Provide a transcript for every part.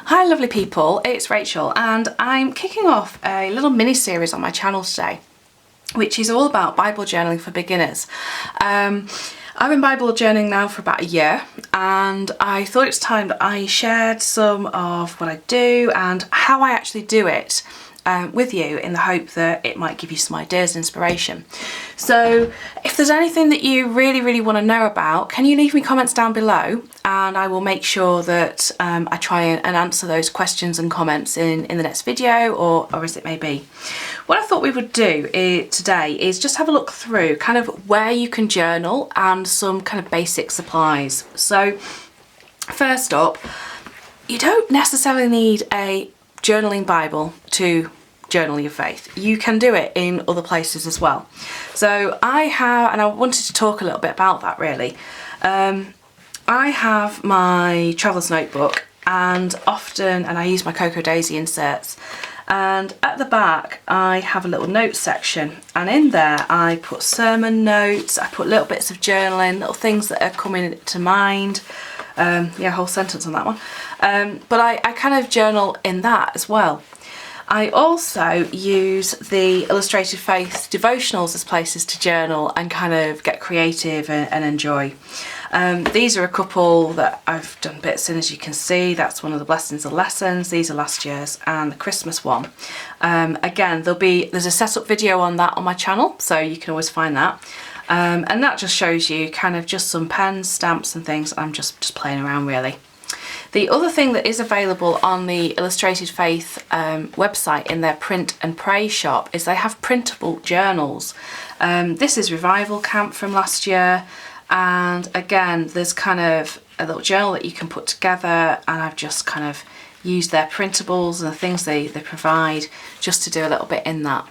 Hi lovely people, it's Rachel and I'm kicking off a little mini series on my channel today which is all about Bible journaling for beginners. I've been Bible journaling now for about a year and I thought it's time that I shared some of what I do and how I actually do it with you, in the hope that it might give you some ideas and inspiration. So if there's anything that you really want to know about, can you leave me comments down below and I will make sure that I try and answer those questions and comments in the next video or as it may be. What I thought we would do today is just have a look through kind of where you can journal and some kind of basic supplies. So first up, you don't necessarily need a journaling Bible to journal your faith. You can do it in other places as well. So I have, and I wanted to talk a little bit about that really. I have my traveller's notebook and I use my Cocoa Daisy inserts, and at the back I have a little notes section, and in there I put sermon notes, I put little bits of journaling, little things that are coming to mind. Yeah, whole sentence on that one. But I kind of journal in that as well. I also use the Illustrated Faith devotionals as places to journal and kind of get creative and enjoy. These are a couple that I've done bits in, as you can see. That's one of the Blessings and Lessons. These are last year's, and the Christmas one. Again, there's a setup video on that on my channel, so you can always find that. And that just shows you kind of just some pens, stamps and things. I'm just playing around really. The other thing that is available on the Illustrated Faith website in their print and pray shop is they have printable journals. This is Revival Camp from last year, and again there's kind of a little journal that you can put together, and I've just kind of used their printables and the things they provide just to do a little bit in that.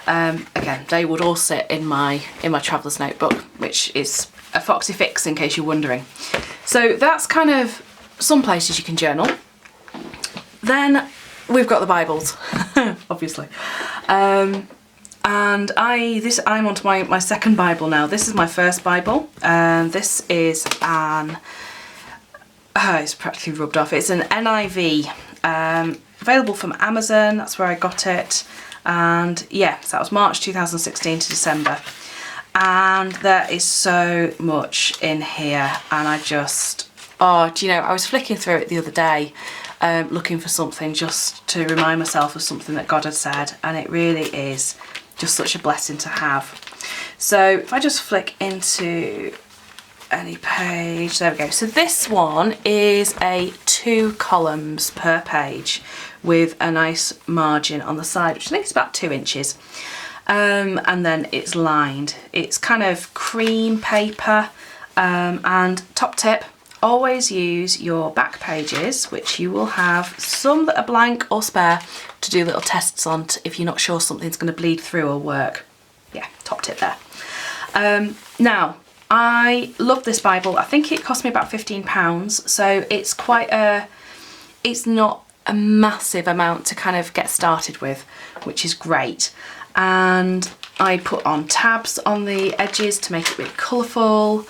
Again, they would all sit in my traveller's notebook, which is a Foxy Fix in case you're wondering. So that's kind of some places you can journal. Then we've got the Bibles, obviously. And I'm onto my second Bible now. This is my first Bible. This is it's practically rubbed off. It's an NIV, available from Amazon. That's where I got it. And yeah, so that was March 2016 to December. And there is so much in here, and I just, do you know, I was flicking through it the other day, looking for something just to remind myself of something that God had said, and it really is just such a blessing to have. So if I just flick into any page, there we go. So this one is a 2 columns per page with a nice margin on the side, which I think is about 2 inches. And then it's lined. It's kind of cream paper, and top tip, always use your back pages, which you will have some that are blank or spare, to do little tests on if you're not sure something's going to bleed through or work. Yeah, top tip there. Now, I love this Bible. I think it cost me about £15, so it's it's not a massive amount to kind of get started with, which is great. And I put on tabs on the edges to make it really colourful.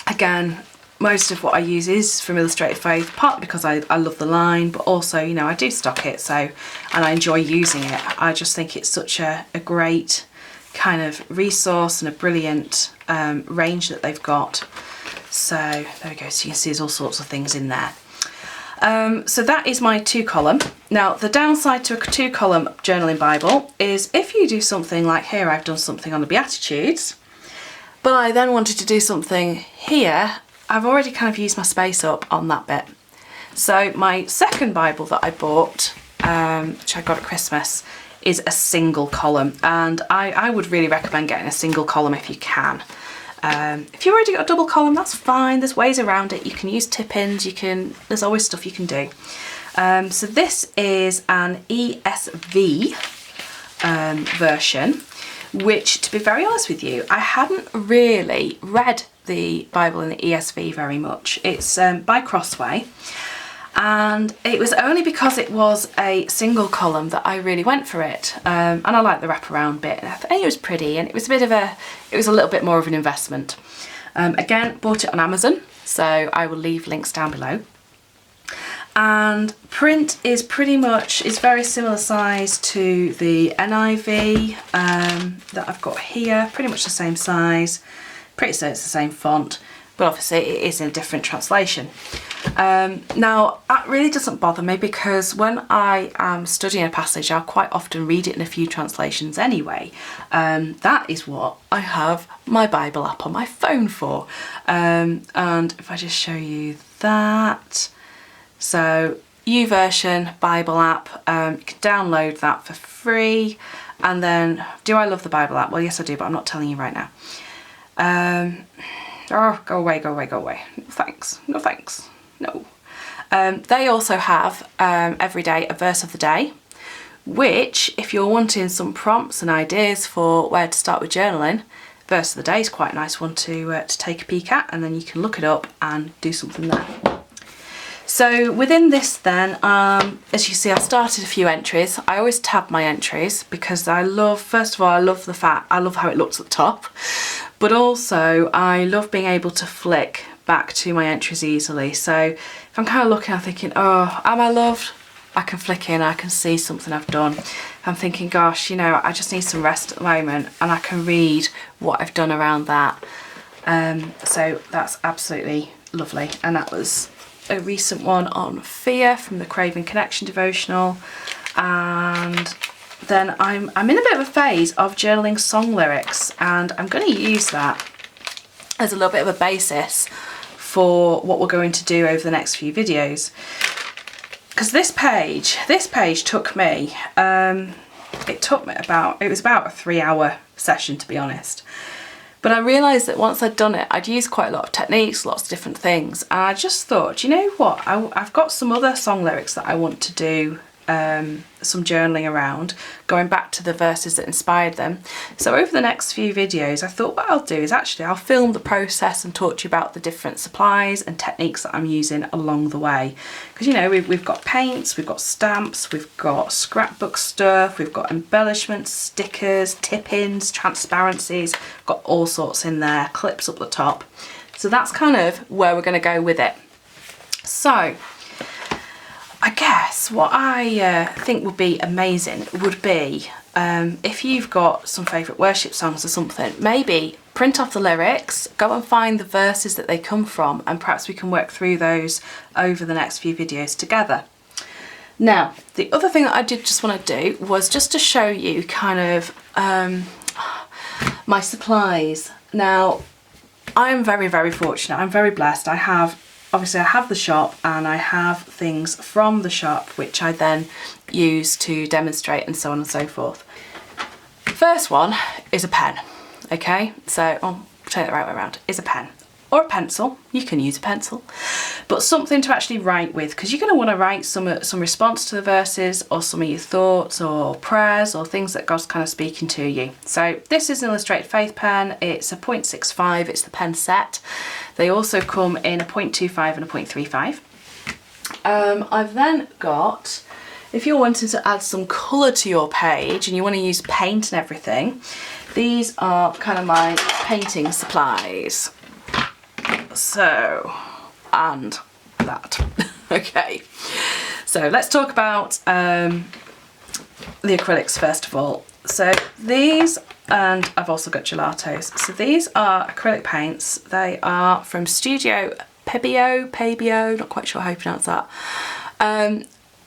Again, most of what I use is from Illustrated Faith, partly because I love the line, but also, you know, I do stock it, and I enjoy using it. I just think it's such a great kind of resource and a brilliant range that they've got. So there we go, so you can see there's all sorts of things in there. So that is my 2 column. Now the downside to a 2 column journaling Bible is if you do something like here, I've done something on the Beatitudes, but I then wanted to do something here, I've already kind of used my space up on that bit. So my second Bible that I bought, which I got at Christmas, is a single column, and I would really recommend getting a single column if you can. If you've already got a double column, that's fine. There's ways around it. You can use tip-ins, there's always stuff you can do. So this is an ESV version, which, to be very honest with you, I hadn't really read the Bible in the ESV very much. It's by Crossway, and it was only because it was a single column that I really went for it. And I like the wraparound bit, and I think it was pretty, and it was a little bit more of an investment. Again, bought it on Amazon, so I will leave links down below. and print is pretty much, is very similar size to the NIV that I've got here, pretty much the same size, pretty certain it's the same font, but obviously it is in a different translation. Now that really doesn't bother me because when I am studying a passage I'll quite often read it in a few translations anyway. That is what I have my Bible app on my phone for. And if I just show you that, so YouVersion Bible app, you can download that for free. And then, do I love the Bible app? Well, yes I do, but I'm not telling you right now. Oh, go away, go away, go away. No thanks, no thanks, no. They also have every day a verse of the day, which if you're wanting some prompts and ideas for where to start with journaling, verse of the day is quite a nice one to take a peek at, and then you can look it up and do something there. So within this then, as you see, I've started a few entries. I always tab my entries because I love, first of all, I love how it looks at the top, but also I love being able to flick back to my entries easily. So if I'm kind of looking, I'm thinking, oh, am I loved? I can flick in, I can see something I've done. I'm thinking, gosh, you know, I just need some rest at the moment, and I can read what I've done around that. So that's absolutely lovely. And that was a recent one on fear from the Craving Connection devotional. And then I'm in a bit of a phase of journaling song lyrics, and I'm going to use that as a little bit of a basis for what we're going to do over the next few videos. Because this page took me, it was about a 3-hour session, to be honest. But I realised that once I'd done it, I'd used quite a lot of techniques, lots of different things. And I just thought, you know what, I've got some other song lyrics that I want to do some journaling around, going back to the verses that inspired them. So over the next few videos, I thought what I'll do is actually I'll film the process and talk to you about the different supplies and techniques that I'm using along the way. Because, you know, we've got paints, we've got stamps, we've got scrapbook stuff, we've got embellishments, stickers, tip-ins, transparencies, got all sorts in there, clips up the top. So that's kind of where we're going to go with it. So I guess what I think would be amazing would be if you've got some favourite worship songs or something, maybe print off the lyrics, go and find the verses that they come from, and perhaps we can work through those over the next few videos together. Now, the other thing that I did just want to do was just to show you kind of my supplies. Now, I am very, very fortunate. I'm very blessed. Obviously I have the shop, and I have things from the shop which I then use to demonstrate and so on and so forth. First one is a pen, okay? So I'll take it the right way around, is a pen or a pencil. You can use a pencil, but something to actually write with, because you're going to want to write some response to the verses, or some of your thoughts or prayers or things that God's kind of speaking to you. So this is an Illustrated Faith pen. It's a 0.65, it's the pen set. They also come in a 0.25 and a 0.35. I've then got, if you're wanting to add some colour to your page and you want to use paint and everything, these are kind of my painting supplies. So, and that. Okay, so let's talk about the acrylics first of all. So these, and I've also got gelatos. So these are acrylic paints. They are from Studio Pebio, not quite sure how you pronounce that.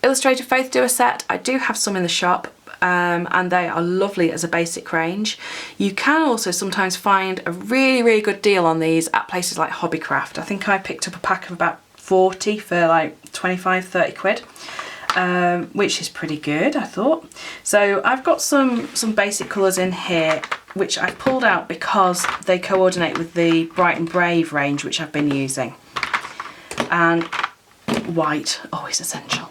Illustrated Faith do a set. I do have some in the shop, and they are lovely as a basic range. You can also sometimes find a really, really good deal on these at places like Hobbycraft. I think I picked up a pack of about 40 for like 25-30 quid. Which is pretty good, I thought. So I've got some basic colours in here which I've pulled out because they coordinate with the Bright and Brave range which I've been using. And white, always essential.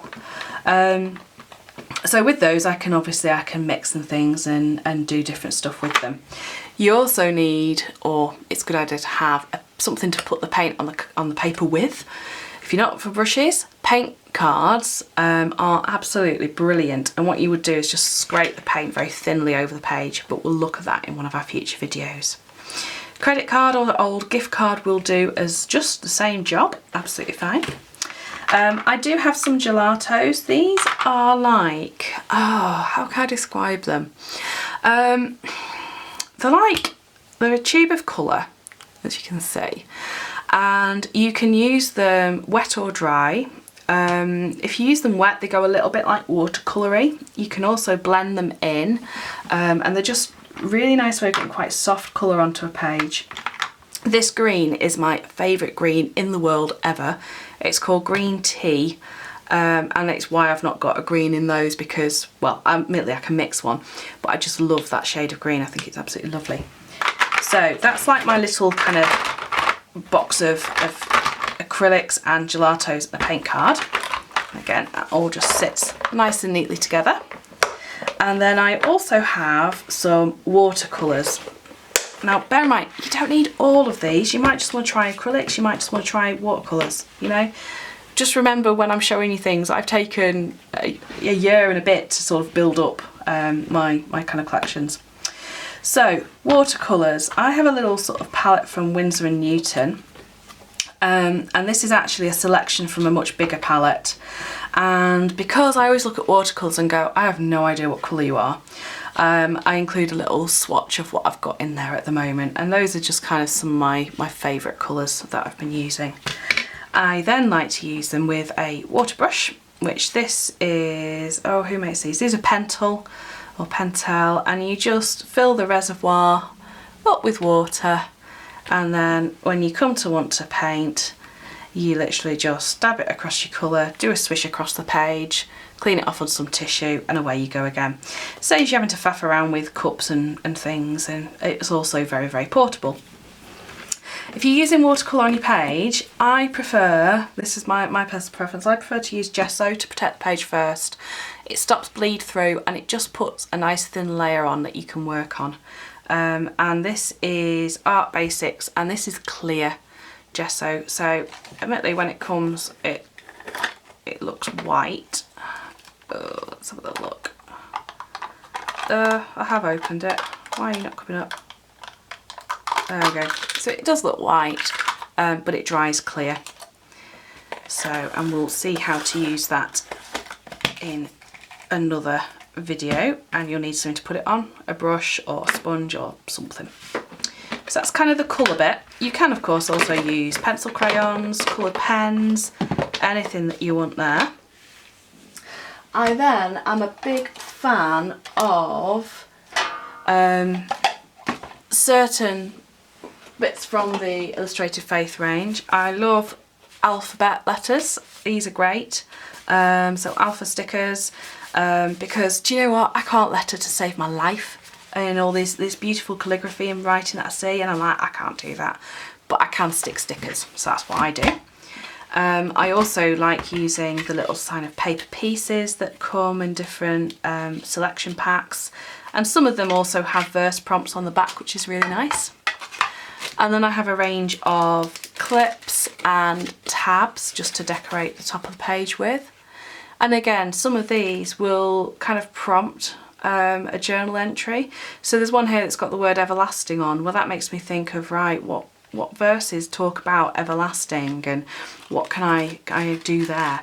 So with those I can mix and things and do different stuff with them. You also need, or it's a good idea to have something to put the paint on the paper with. If you're not for brushes, paint cards are absolutely brilliant, and what you would do is just scrape the paint very thinly over the page, but we'll look at that in one of our future videos. Credit card or old gift card will do as just the same job, absolutely fine. I do have some gelatos. These are like, oh, how can I describe them? They're a tube of colour, as you can see, and you can use them wet or dry. If you use them wet, they go a little bit like watercolory. You can also blend them in, and they're just really nice way of getting quite soft colour onto a page. This green is my favourite green in the world ever. It's called Green Tea, and it's why I've not got a green in those, because, well, admittedly I can mix one, but I just love that shade of green. I think it's absolutely lovely. So that's like my little kind of box of acrylics and gelatos and a paint card. Again, that all just sits nice and neatly together. And then I also have some watercolours. Now, bear in mind, you don't need all of these. You might just want to try acrylics, you might just want to try watercolours, you know. Just remember, when I'm showing you things, I've taken a year and a bit to sort of build up my kind of collections. So, watercolours. I have a little sort of palette from Winsor & Newton. And this is actually a selection from a much bigger palette. And because I always look at watercolours and go, I have no idea what colour you are, I include a little swatch of what I've got in there at the moment. And those are just kind of some of my favourite colours that I've been using. I then like to use them with a water brush, which this is, oh, who makes these? These are Pentel or Pentel, and you just fill the reservoir up with water, and then when you come to want to paint, you literally just dab it across your colour, do a swish across the page, clean it off on some tissue, and away you go again. Saves you having to faff around with cups and things, and it's also very, very portable. If you're using watercolour on your page, I prefer, this is my personal preference, I prefer to use gesso to protect the page first. It stops bleed through and it just puts a nice thin layer on that you can work on. And this is Art Basics, and this is clear gesso. So admittedly, when it comes, it looks white. Oh, let's have a little look. I have opened it. Why are you not coming up? There we go. So it does look white, but it dries clear. So, and we'll see how to use that in another video, and you'll need something to put it on, a brush or a sponge or something. So that's kind of the colour bit. You can of course also use pencil crayons, coloured pens, anything that you want there. I then am a big fan of certain bits from the Illustrated Faith range. I love alphabet letters. These are great. So alpha stickers, because do you know what? I can't letter to save my life. And all this beautiful calligraphy and writing that I see, and I'm like, I can't do that. But I can stick stickers, so that's what I do. I also like using the little sign of paper pieces that come in different selection packs. And some of them also have verse prompts on the back, which is really nice. And then I have a range of clips and tabs just to decorate the top of the page with. And again, some of these will kind of prompt a journal entry. So there's one here that's got the word everlasting on. Well, that makes me think of, right, what verses talk about everlasting, and what can I do there?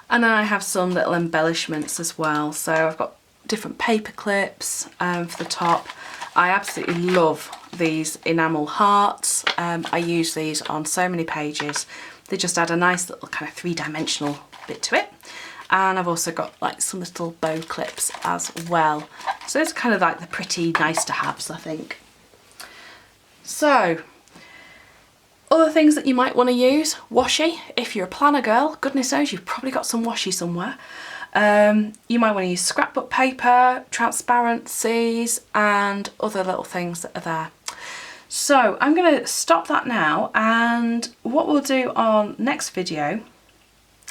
And then I have some little embellishments as well. So I've got different paper clips for the top. I absolutely love these enamel hearts. I use these on so many pages. They just add a nice little kind of three-dimensional bit to it. And I've also got like some little bow clips as well. So it's kind of like the pretty nice to haves, I think. So, other things that you might want to use, washi. If you're a planner girl, goodness knows you've probably got some washi somewhere. You might want to use scrapbook paper, transparencies, and other little things that are there. So I'm going to stop that now, and what we'll do on next video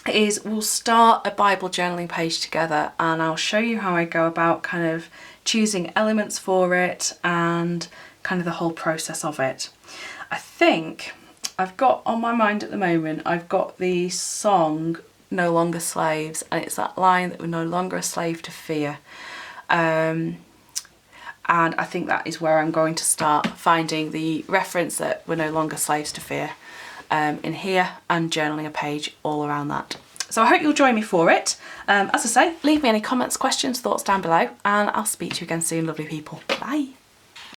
is we'll start a Bible journaling page together, and I'll show you how I go about kind of choosing elements for it and kind of the whole process of it. I think I've got on my mind at the moment, I've got the song No Longer Slaves, and it's that line that we're no longer a slave to fear. And I think that is where I'm going to start finding the reference that we're no longer slaves to fear. in here and journaling a page all around that. So I hope you'll join me for it. As I say, leave me any comments, questions, thoughts down below, and I'll speak to you again soon, lovely people. Bye.